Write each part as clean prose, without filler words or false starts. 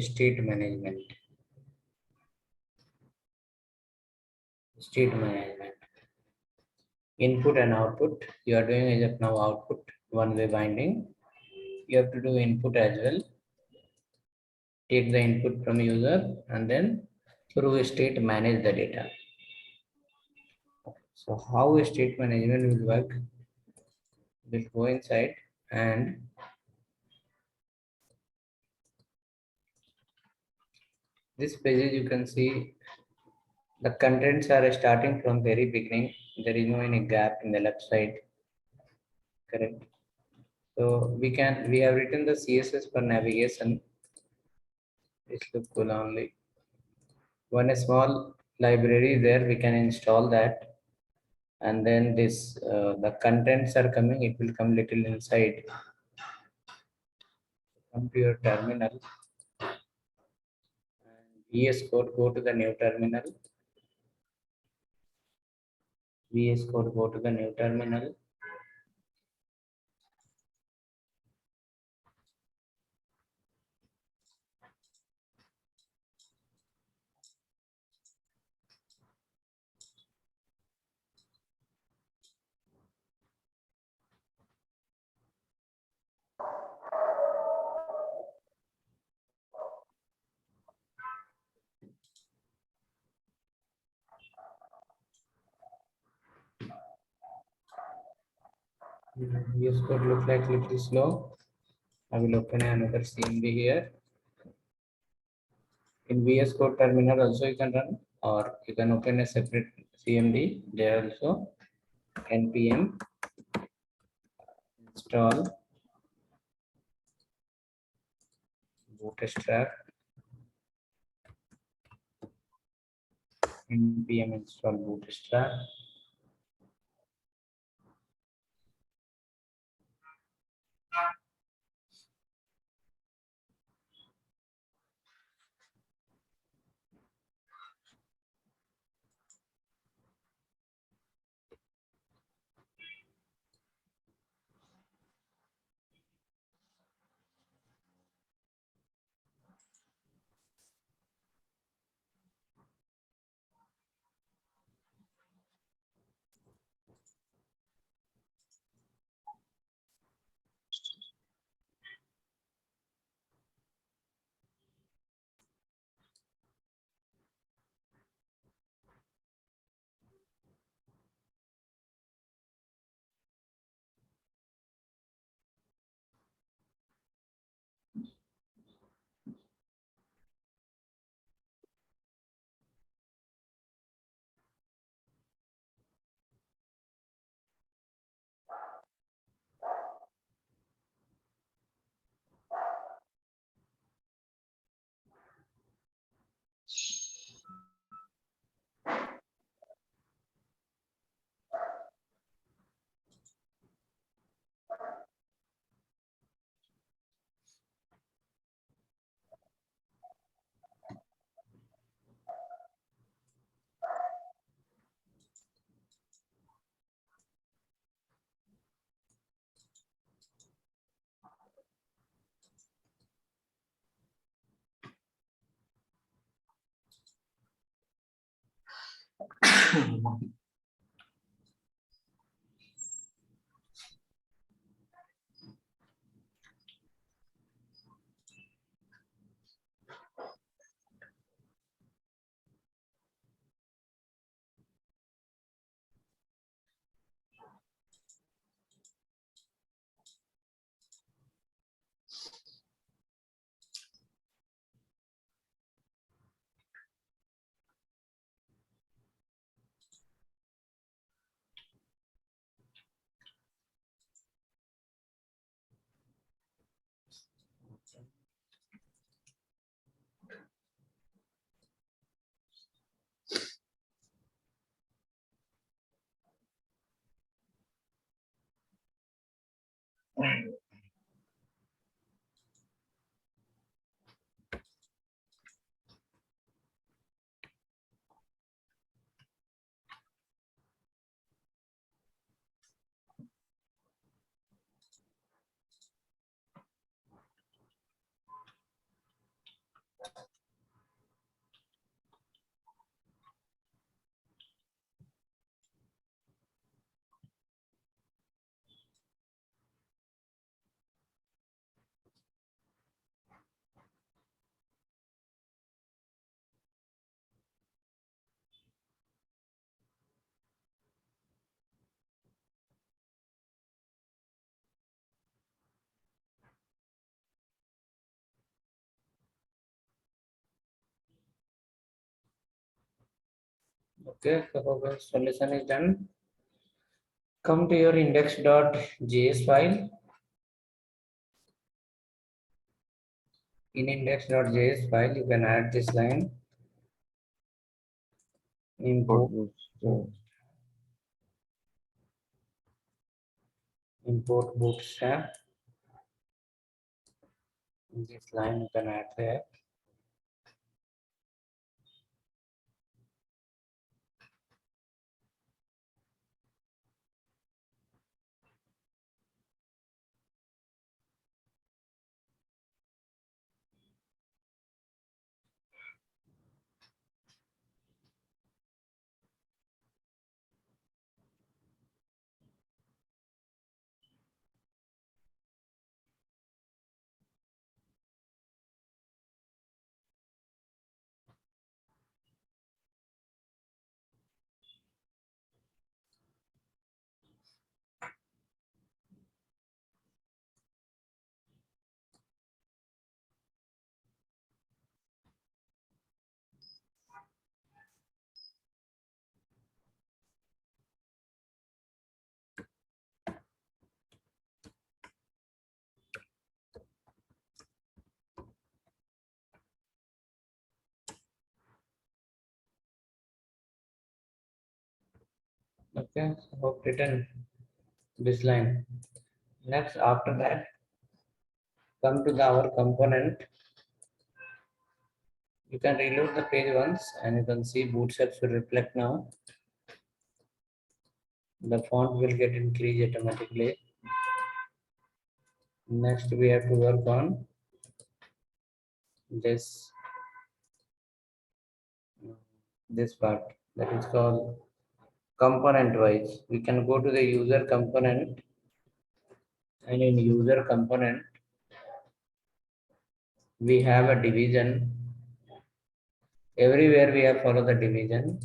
state management. State management. Input and output. You are doing as of now output, one-way binding. You have to do input as well. Take the input from user and then through a state manage the data. So how a state management will work? We'll go inside and this page you can see the contents are starting from very beginning. There is no any gap in the left side. Correct. So we have written the CSS for navigation. This look cool only. One small library there, we can install that. And then this the contents are coming, it will come little inside. Come to your terminal. And VS Code, go to the new terminal. VS Code, go to the new terminal. VS Code look like little slow. I will open another CMD here. In VS Code terminal also you can run, or you can open a separate CMD. There also npm install bootstrap, npm install bootstrap. Okay, so the solution is done. Come to your index.js file. In index.js file, you can add this line. Import bootstrap. This line you can add there. Okay, so hope written this line. Next, after that, come to our component. You can reload the page once and you can see bootstrap will reflect now. The font will get increased automatically. Next, we have to work on this part that is called component wise. We can go to the user component, and in user component, we have a division. Everywhere we have follow the division.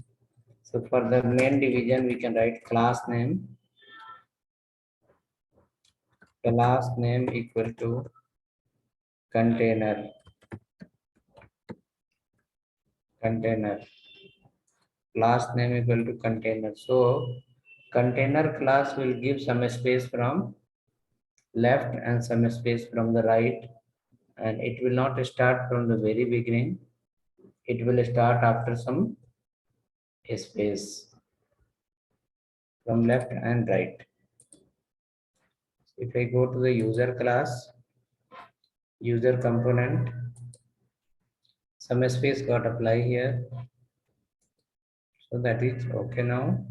So for the main division, we can write class name equal to container class name equal to container. So container class will give some space from left and some space from the right, and it will not start from the very beginning. It will start after some space from left and right. If I go to the user class, user component, some space got apply here. So that is okay now.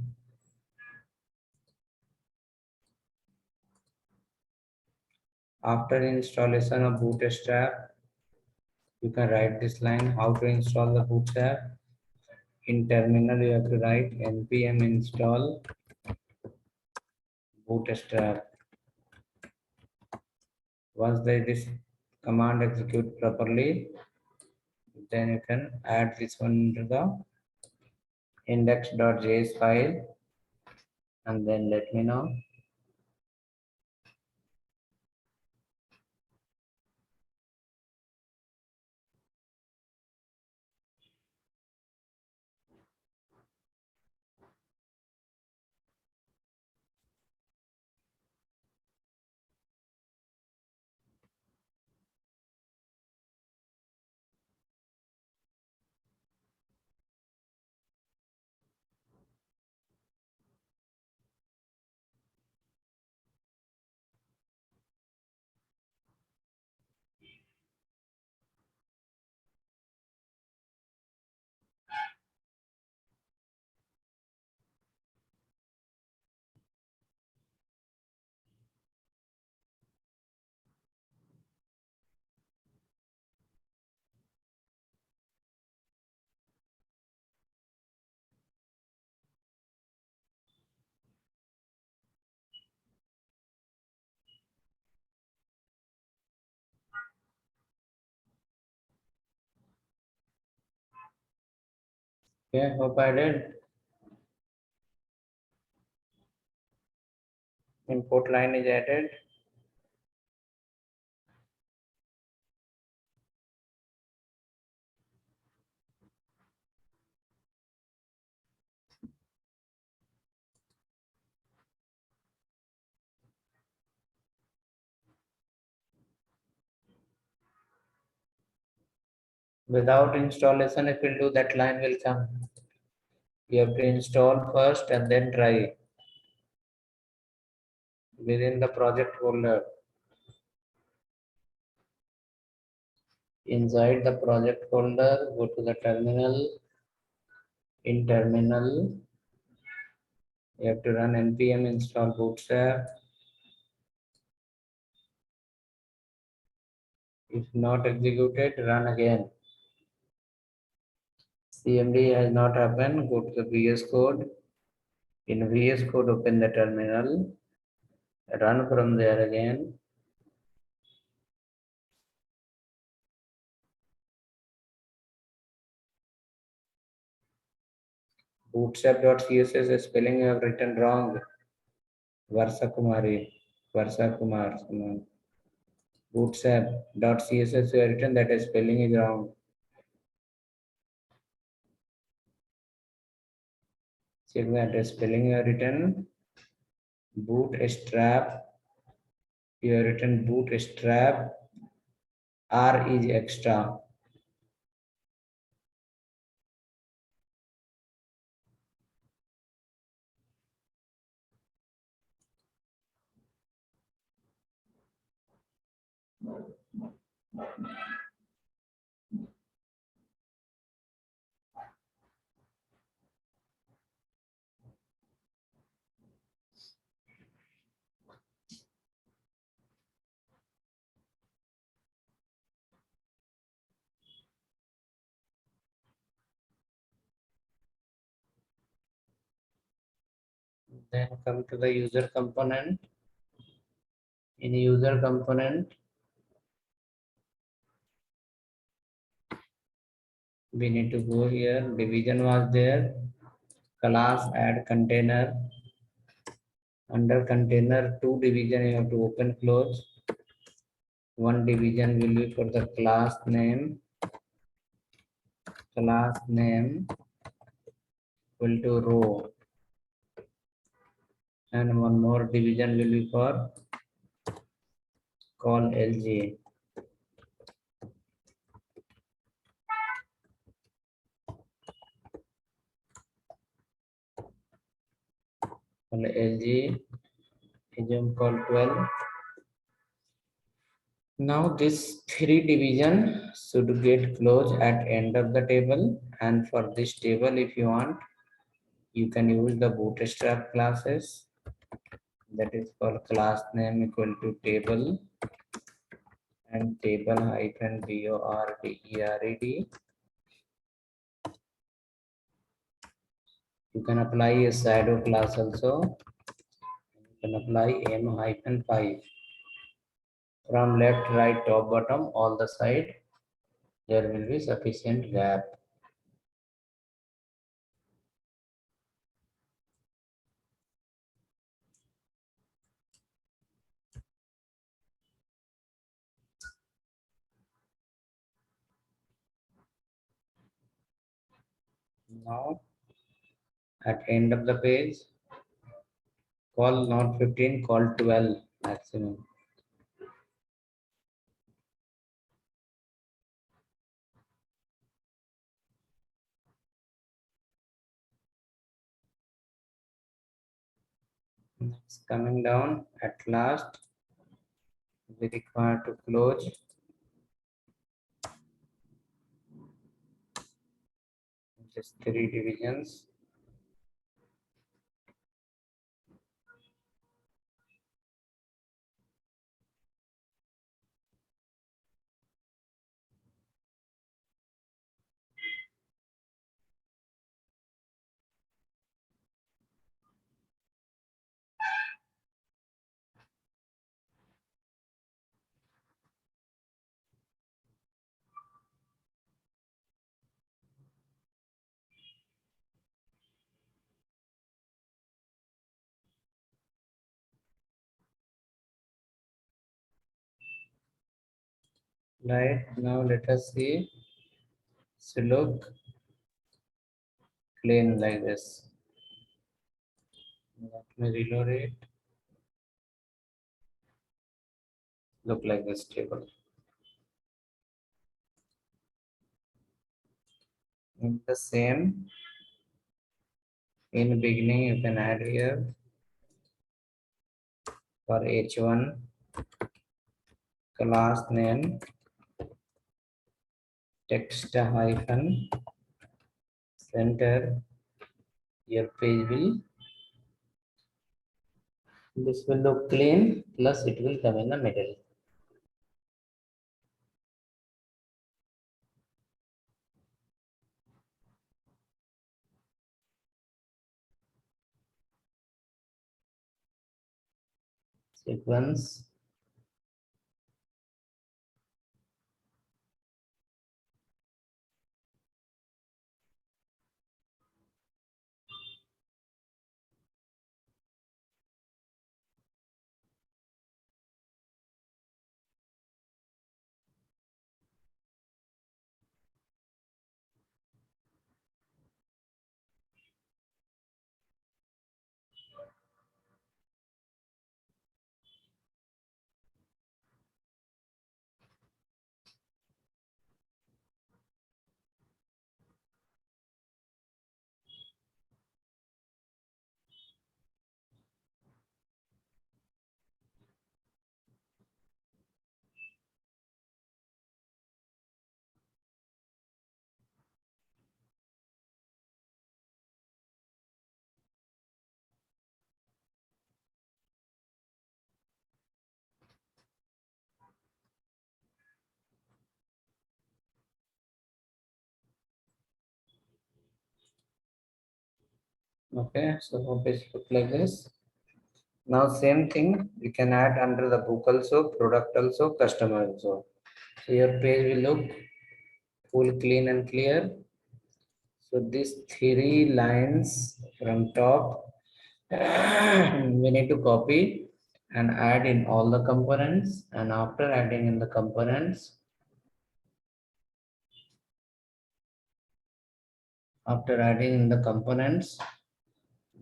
After installation of Bootstrap, you can write this line, how to install the Bootstrap. In terminal, you have to write npm install Bootstrap. Once this command execute properly, then you can add this one into the index.js file and then let me know. Okay, hope I did. Import line is added. Without installation, if you do, that line will come. You have to install first and then try within the project folder. Inside the project folder, go to the terminal. In terminal, you have to run npm install bootstrap. If not executed, run again. CMD has not happened. Go to the VS Code. In VS Code, open the terminal. Run from there again. Bootstrap.css spelling you have written wrong. Varsha Kumari. Varsha Kumar. Bootstrap.css you have written that spelling is wrong. Check that spelling you have written. Bootstrap. You have written bootstrap. R is extra. Then come to the user component. In user component, we need to go here. Division was there. Class add container. Under container, two division you have to open close. One division will be for the class name. Class name equal to row. And one more division will be for call LG. Call LG is call 12. Now this three division should get closed at end of the table, and for this table if you want you can use the bootstrap classes, that is called class name equal to table and table hyphen boarded. You can apply a shadow class also. You can apply m hyphen 5 from left, right, top, bottom, all the side. There will be sufficient gap. Now at end of the page, call not 15, call 12 maximum. Next, coming down, at last, we require to close just three divisions. Right now, let us see. So look clean like this. Let me reload it. Look like this table. In the same, in beginning you can add here for h1 class name text hyphen center. Your page will, this will look clean, plus it will come in the middle. Sequence. Okay, so hope it look like this. Now same thing we can add under the book also, product also, customer also. So your page will look full clean and clear. So these three lines from top we need to copy and add in all the components, and after adding in the components,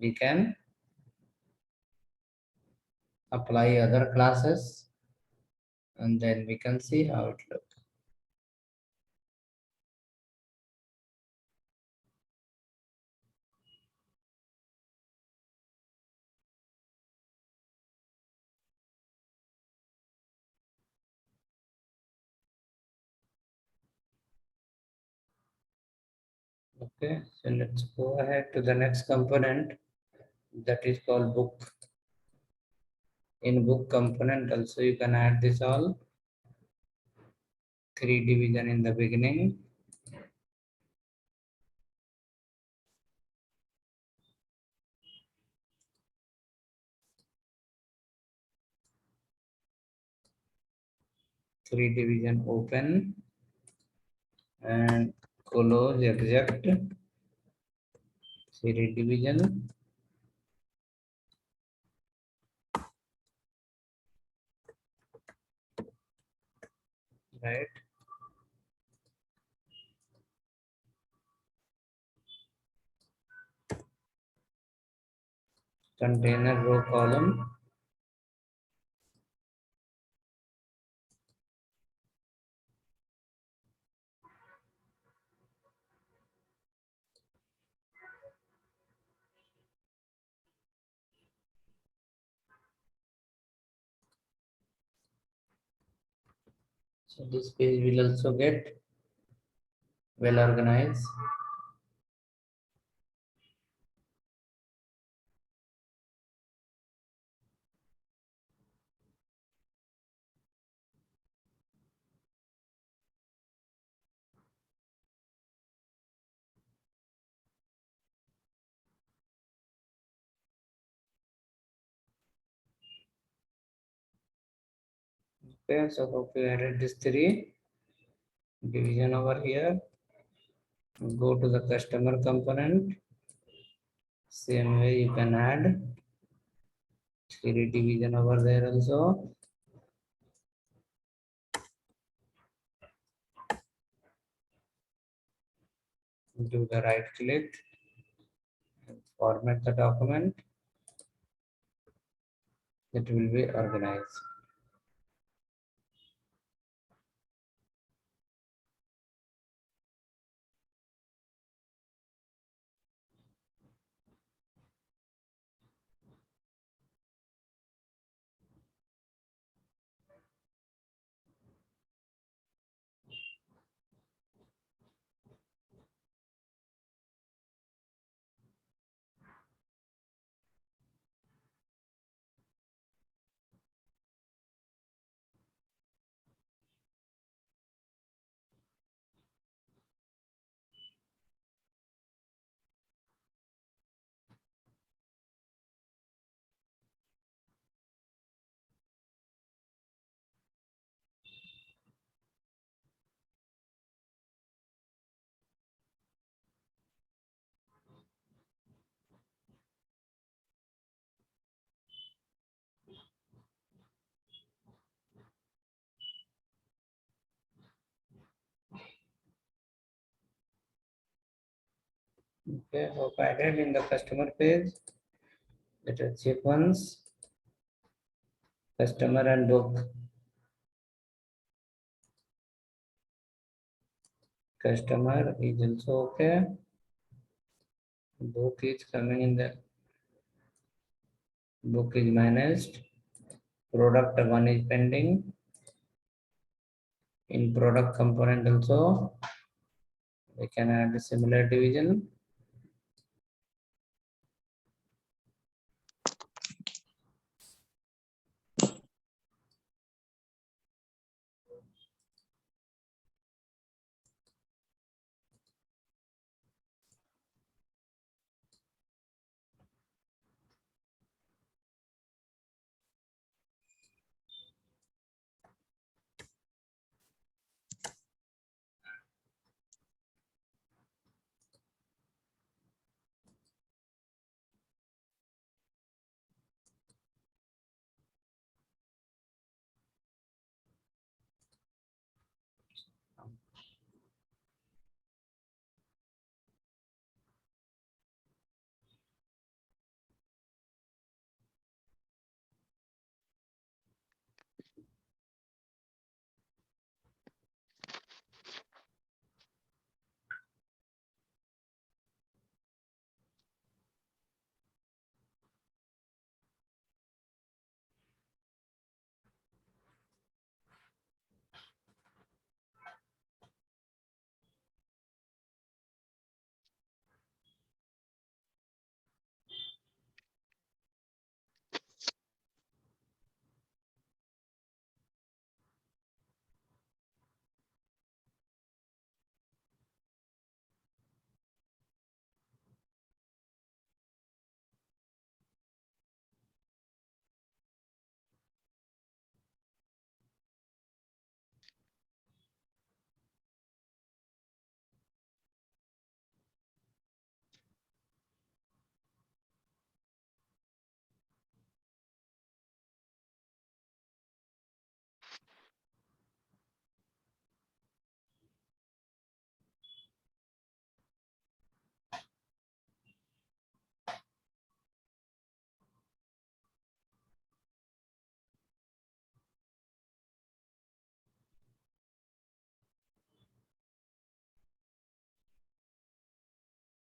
we can apply other classes and then we can see how it looks. Okay, so let's go ahead to the next component, that is called book. In book component also you can add this all, three division in the beginning, three division open and close exact, three division, right? Container row column, so this page will also get well organized. Okay, so hope you added this three division over here. Go to the customer component. Same way you can add three division over there also. Do the right click, format the document. It will be organized. Okay, hope added in the customer page. Let us check once. Customer and book. Customer is also okay. Book is coming in the book is managed. Product one is pending. In product component also, we can add a similar division.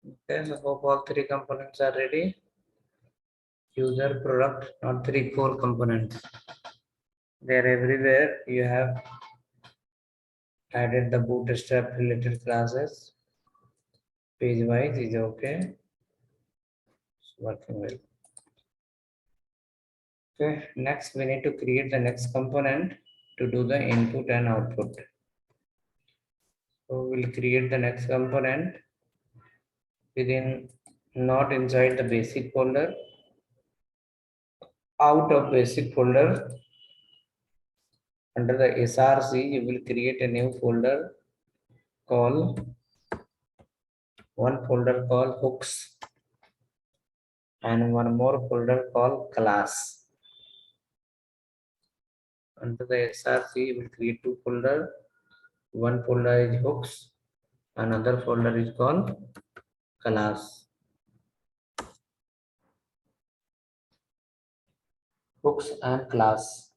Okay, so hope all three components are ready. User, product, not three core components. They're everywhere. You have added the bootstrap related classes. Page wise is okay. It's working well. Okay, next we need to create the next component to do the input and output. So we'll create the next component within, not inside the basic folder, out of basic folder. Under the SRC, you will create a new folder called, one folder called hooks and one more folder called class. Under the SRC, you will create two folder. One folder is hooks, another folder is called class. Hooks and class.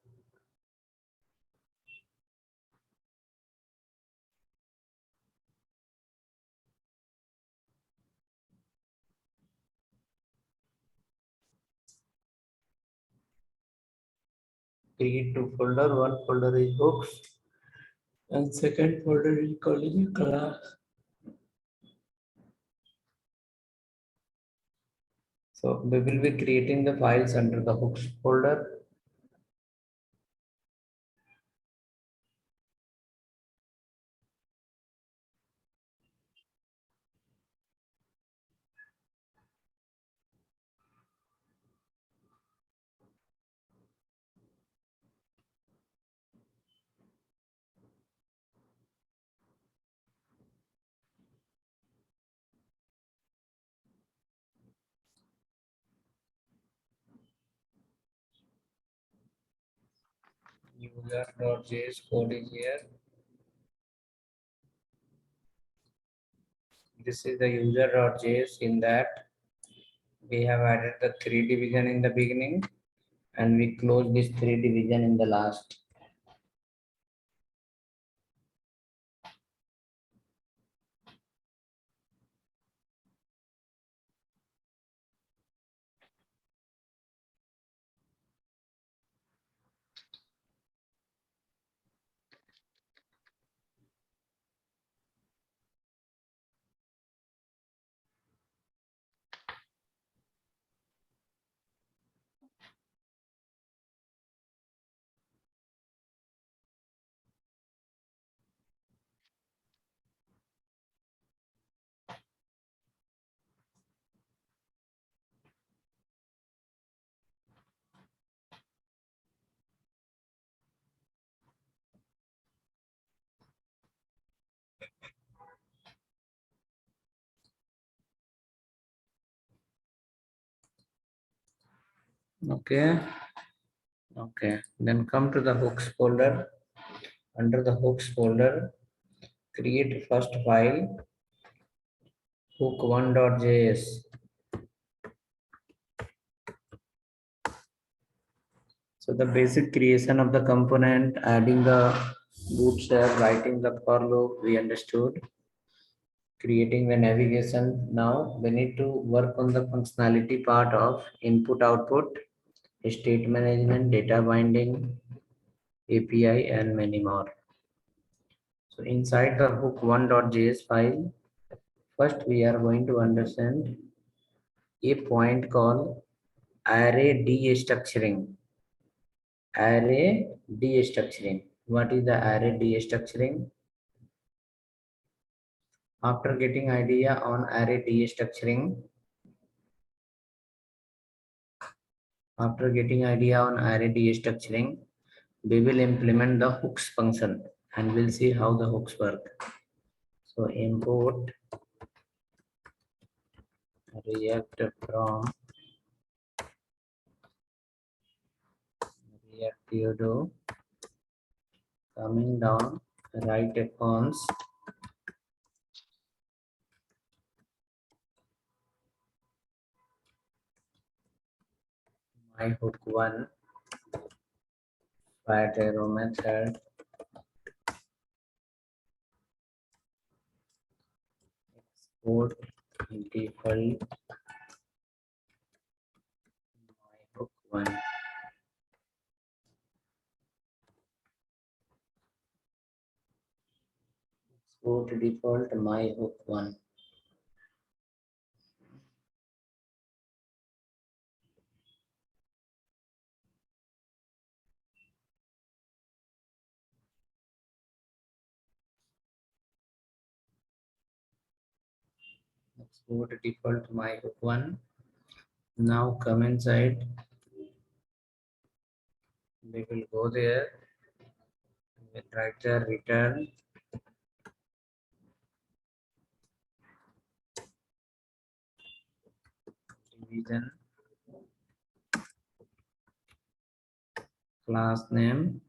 Create two folder. One folder is hooks and second folder is called class. So we will be creating the files under the hooks folder. User.js code is here. This is the user.js. In that we have added the 3 division in the beginning and we close this 3 division in the last. Okay. Okay. Then come to the hooks folder. Under the hooks folder, create first file hook1.js. So the basic creation of the component, adding the bootstrap, writing the for loop, we understood. Creating the navigation. Now we need to work on the functionality part of input output, state management, data binding, API, and many more. So inside the hook1.js file, first we are going to understand a point called array destructuring. Array destructuring. What is the array destructuring? After getting idea on array destructuring, we will implement the hooks function and we'll see how the hooks work. So import React from React Theodo, coming down, write a const my hook one fat arrow method export default my hook one. Export default my hook one. Export default my hook one. Now come inside. We will go there. We'll write the return division class name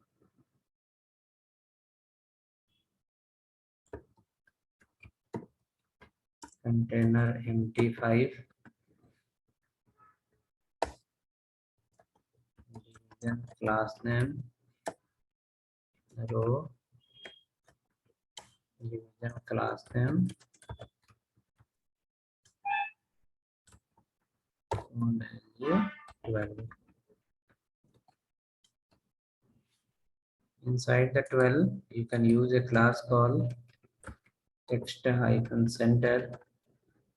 container empty5 division class name row division class name value 12. Inside the 12 you can use a class called text hyphen center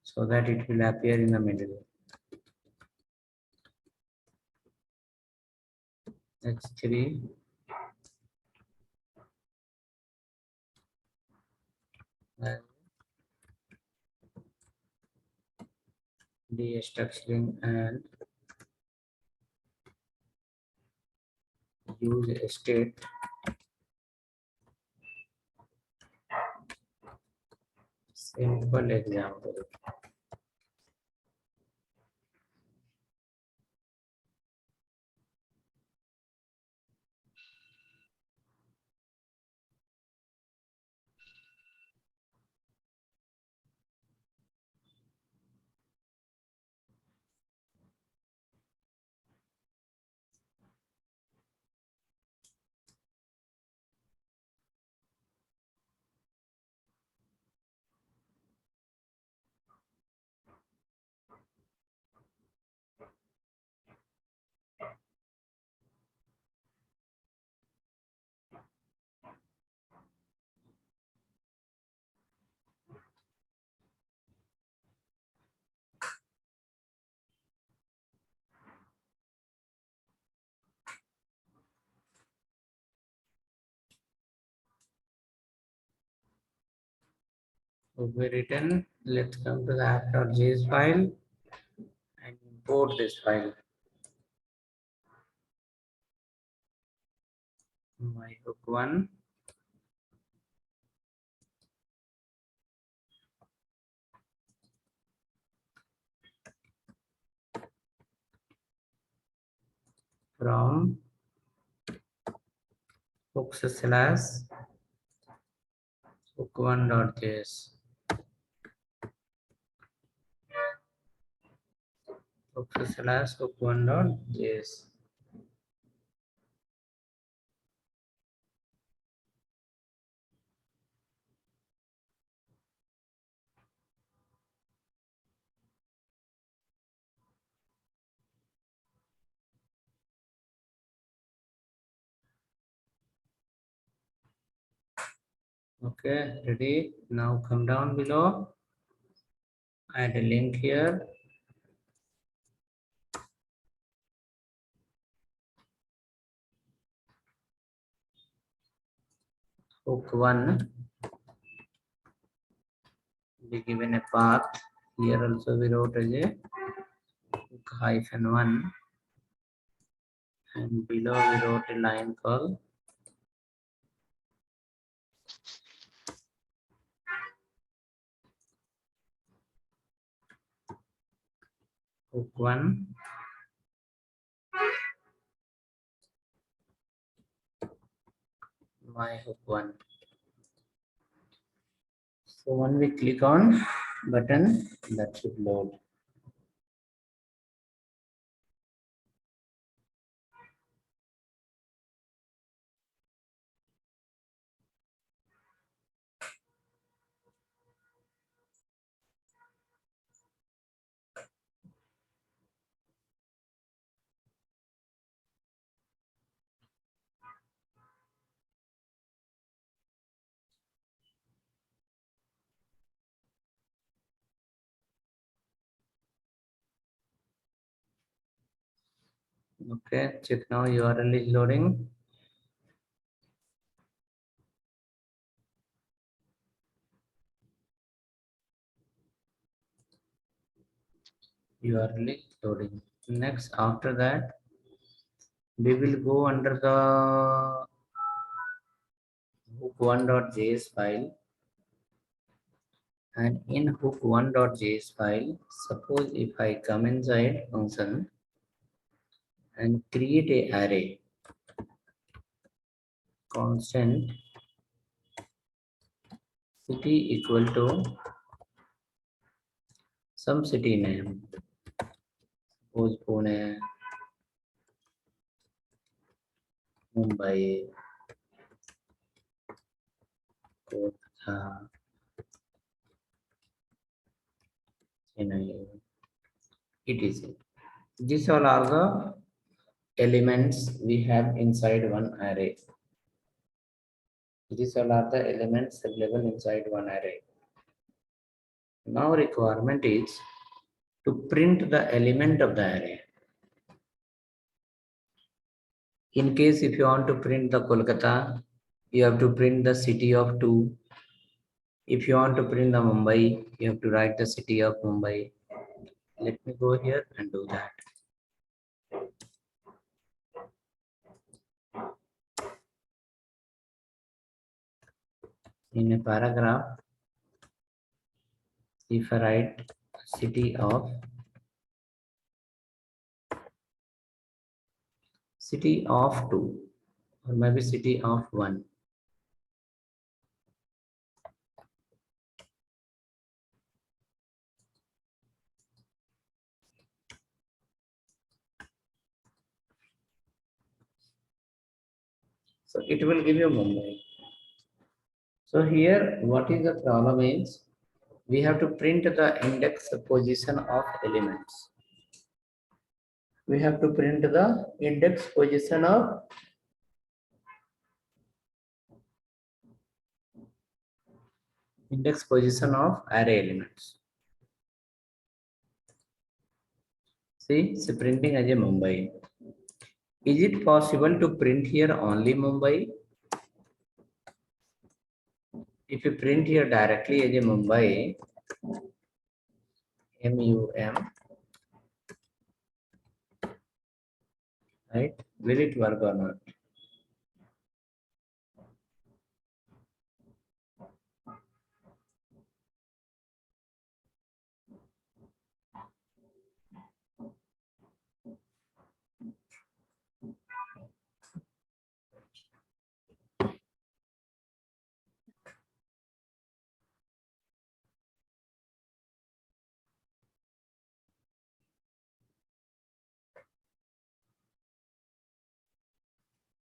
so that it will appear in the middle. H3 and destructuring and use state simple example. would be written. Let's come to the app.js file and import this file. My hook one. From hooks slash hook1.js. Hooks slash hook1.js. Okay, ready? Now come down below. Add a link here. Hook one. Be given a path. Here also we wrote as a hook -1. And below we wrote a line called hook one. My hook one. So when we click on button, that should load. Okay, check now URL is loading. URL is loading. Next, after that, we will go under the hook1.js file. And in hook1.js file, suppose if I come inside function and create a array constant city equal to some city name, suppose Pune, Mumbai, Kolkata, Chennai, etc. These all are the elements we have inside one array. These all are the elements available inside one array. Now requirement is to print the element of the array. In case if you want to print the Kolkata, you have to print the city of 2. If you want to print the Mumbai, you have to write the city of Mumbai. Let me go here and do that. In a paragraph, if I write city of 2 or maybe city of 1. So it will give you Mumbai. So here what is the problem is we have to print the index position of elements. We have to print the index position of array elements. See, it's printing as a Mumbai. Is it possible to print here only Mumbai? if you print here directly as a Mumbai, MUM, right? Will it work or not?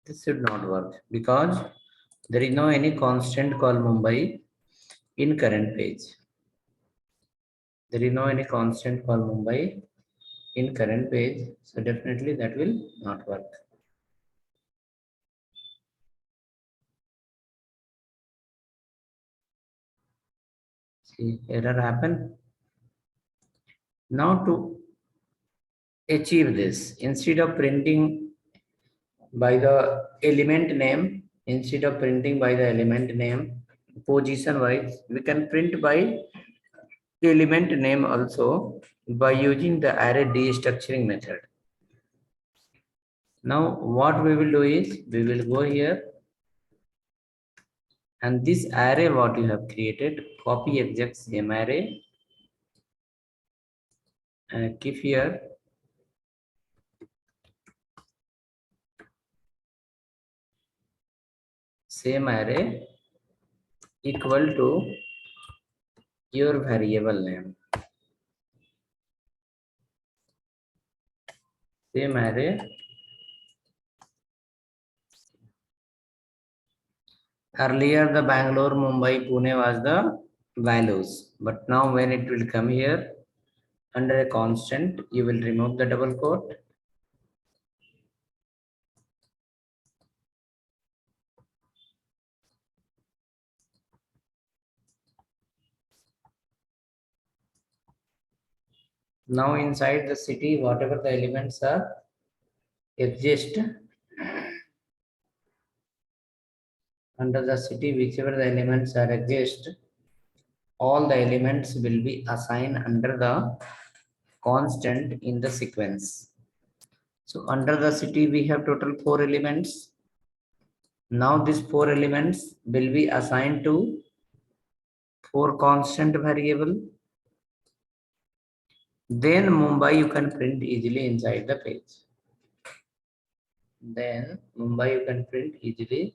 This should not work because there is no any constant called Mumbai in current page. There is no any constant called Mumbai in current page. So definitely that will not work. See, error happen. Now to achieve this, instead of printing by the element name, position wise, we can print by element name also by using the array destructuring method. Now what we will do is, we will go here and this array what you have created, copy exact same array and keep here same array equal to your variable name. Same array. Earlier the Bangalore, Mumbai, Pune was the values, but now when it will come here under a constant, you will remove the double quote. Now inside the city, whatever the elements are exist under the city, whichever the elements are exist, all the elements will be assigned under the constant in the sequence. So under the city, we have total 4 elements. Now these 4 elements will be assigned to 4 constant variable. Then Mumbai you can print easily inside the page. Then Mumbai you can print easily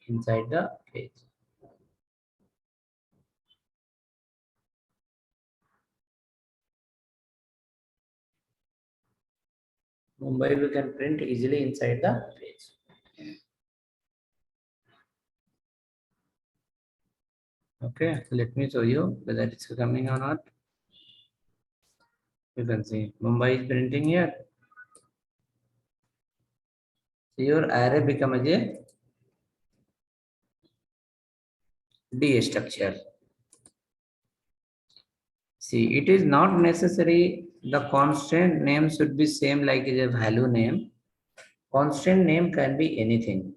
inside the page. Mumbai we can print easily inside the page. Okay, so let me show you whether it's coming or not. You can see Mumbai is printing here. So your array become as a D structure. See, it is not necessary the constant name should be same like a value name. Constant name can be anything.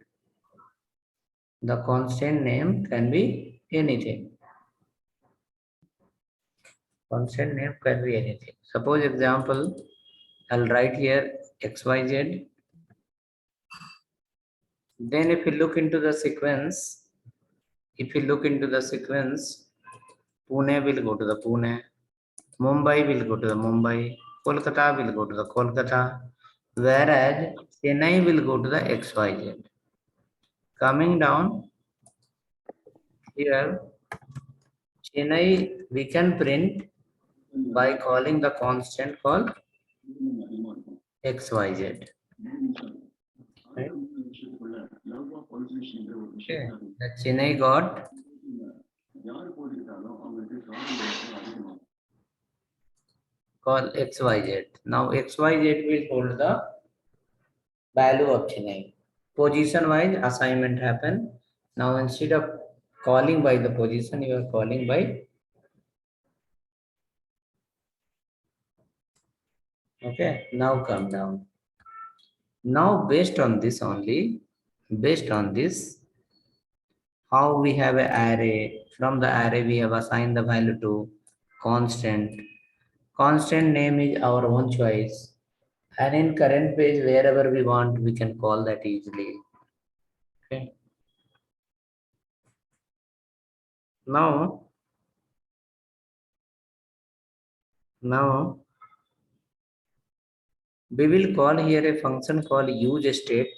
The constant name can be anything. Constant name can be anything. Suppose example, I'll write here XYZ. Then if you look into the sequence, Pune will go to the Pune, Mumbai will go to the Mumbai, Kolkata will go to the Kolkata, whereas Chennai will go to the XYZ. Coming down here, Chennai we can print by calling the constant called XYZ. Right? Okay. The Chennai got call XYZ. Now XYZ will hold the value of Chennai. Position wise assignment happen. Now instead of calling by the position, you are calling by. Okay, now come down. Now based on this only, based on this, how we have an array. From the array, we have assigned the value to constant. Constant name is our own choice. And in current page, wherever we want, we can call that easily. Okay. Now, we will call here a function called use state.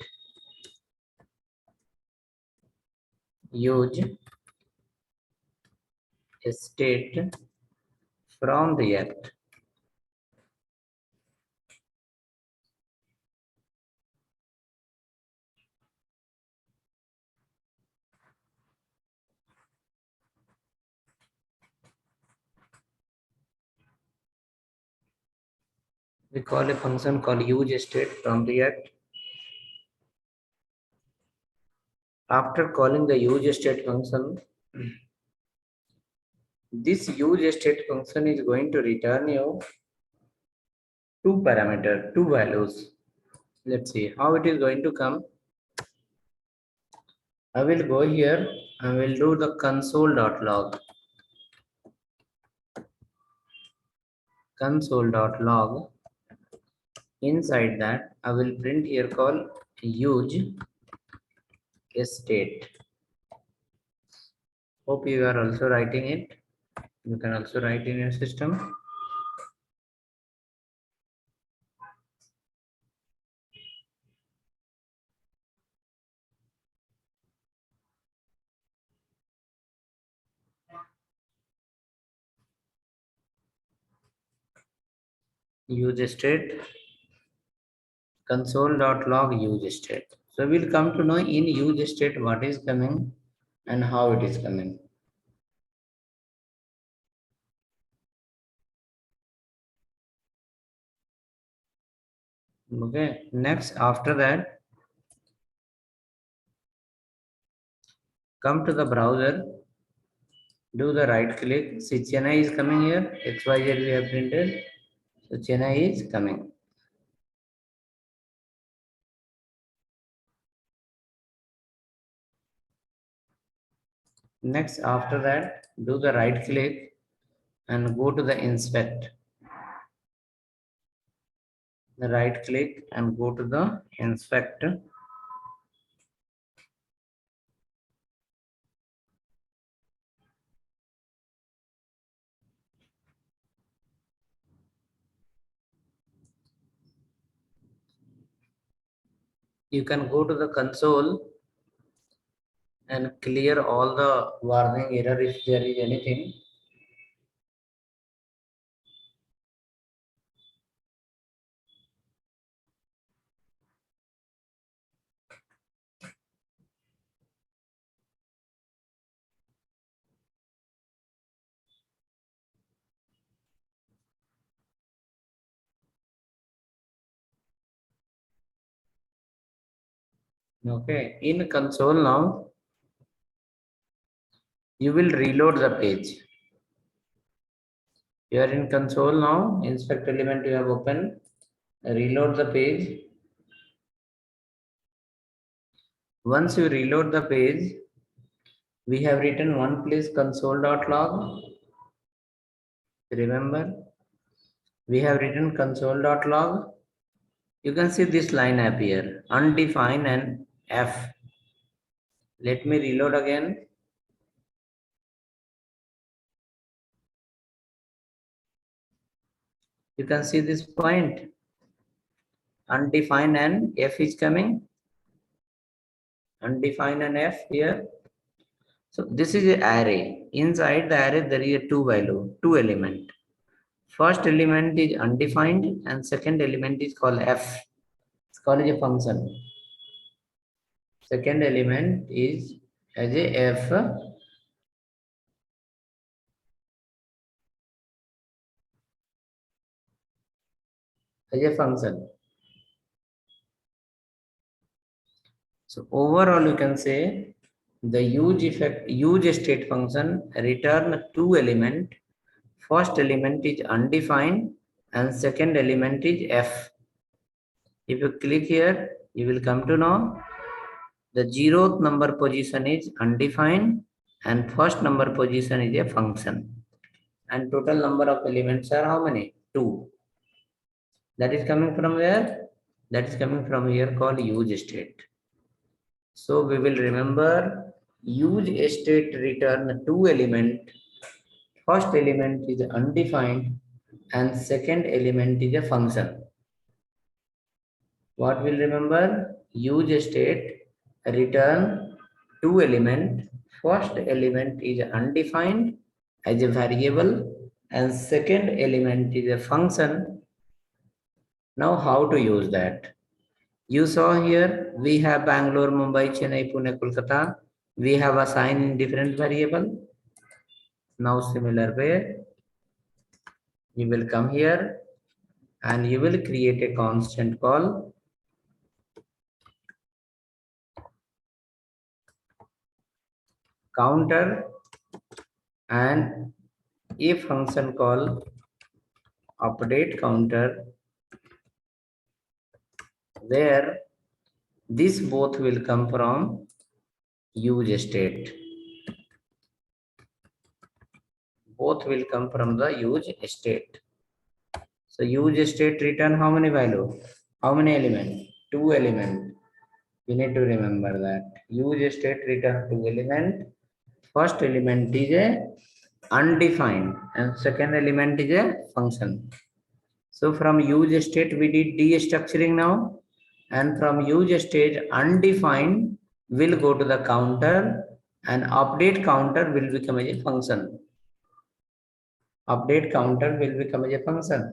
Use state from React. We call a function called use state from React. After calling the use state function, this use state function is going to return you two parameters, two values. Let's see how it is going to come. I will go here and will do the console.log. Console.log. Inside that, I will print here call use state. Hope you are also writing it. You can also write in your system. Use state. Console.log use state. So we'll come to know in use state what is coming and how it is coming. Okay, next after that, come to the browser, do the right click. See Chennai is coming here, XYZ we have printed. So Chennai is coming. Next after that, do the right click and go to the inspect. The right click and go to the inspect. You can go to the console and clear all the warning error if there is anything. Okay, in console now, you will reload the page. You are in console now, inspect element you have opened, reload the page. Once you reload the page, we have written one place console.log. Remember, we have written console.log. You can see this line appear, undefined and F. Let me reload again. You can see this point, undefined and F is coming. Undefined and F here. So this is an array. Inside the array, there is a two value, two element. First element is undefined and second element is called F. It's called a function. Second element is as a F. As a function. So overall, you can say the use state function return two element. First element is undefined and second element is F. If you click here, you will come to know The zeroth number position is undefined and first number position is a function. And total number of elements are how many? 2. That is coming from where? That is coming from here called use state. So we will remember use state return 2 element. First element is undefined and second element is a function. What will remember? Use state return 2 element. First element is undefined as a variable and second element is a function. Now how to use that? You saw here we have Bangalore, Mumbai, Chennai, Pune, Kolkata. We have assigned in different variable. Now similar way, you will come here and you will create a constant call counter and a function call update counter, where this both will come from use state. Both will come from the use state. So use state return how many value? How many element? 2 element. We need to remember that. Use state return 2 element. First element is a undefined and second element is a function. So from use state we did destructuring now, and from use state undefined will go to the counter and update counter will become a function. Update counter will become a function.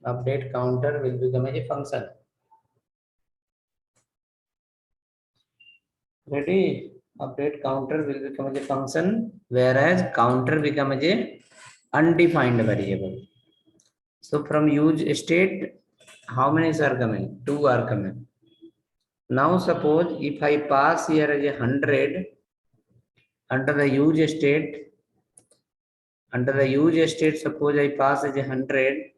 Update counter will become a function. Ready? Update counter will become a function, whereas counter becomes a undefined variable. So from use state, how many are coming? 2 are coming. Now suppose if I pass here as 100 under the use state, suppose I pass as 100,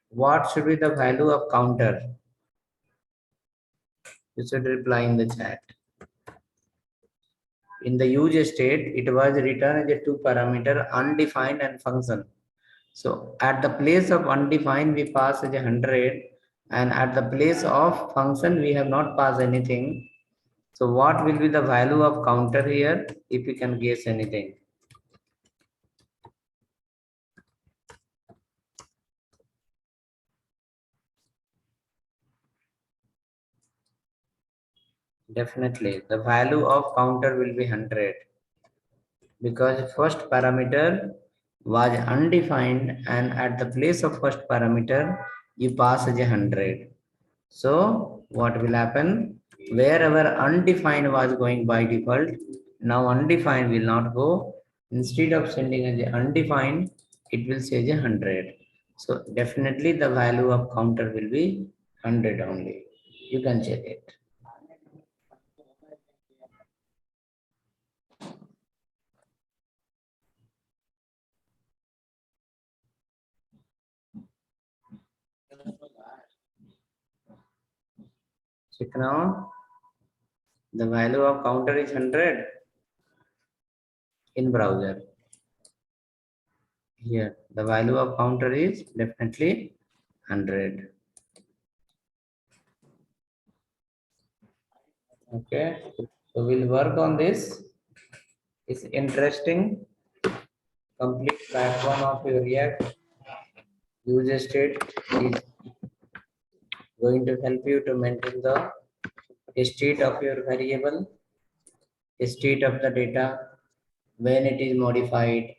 what should be the value of counter? You should reply in the chat. In the use state, it was written as a 2 parameter undefined and function. So at the place of undefined, we pass as 100, and at the place of function, we have not passed anything. So what will be the value of counter here, if you can guess anything? Definitely, the value of counter will be 100, because first parameter was undefined and at the place of first parameter, you pass as 100. So what will happen? Wherever undefined was going by default, now undefined will not go. Instead of sending as undefined, it will say 100. So definitely the value of counter will be 100 only. You can check it. Check now. The value of counter is 100 in browser. Here, the value of counter is definitely 100. Okay, so we'll work on this. It's interesting. Complete backbone of your React user state is going to help you to maintain the state of your variable, state of the data, when it is modified,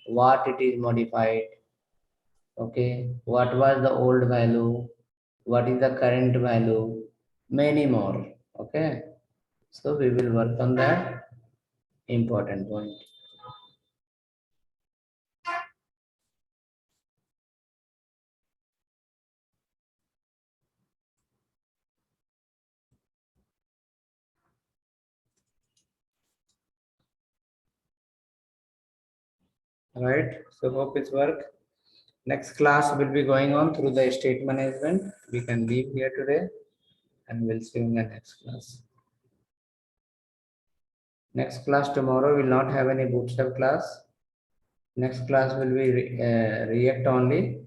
what it is modified, okay, what was the old value, what is the current value, many more. Okay, so we will work on that important point. right? So hope it's work. Next class will be going on through the estate management. We can leave here today and we'll see you in the next class. Next class tomorrow will not have any bootstrap class. Next class will be React only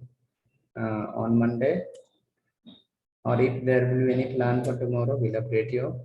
on Monday. Or if there will be any plan for tomorrow, we'll update you.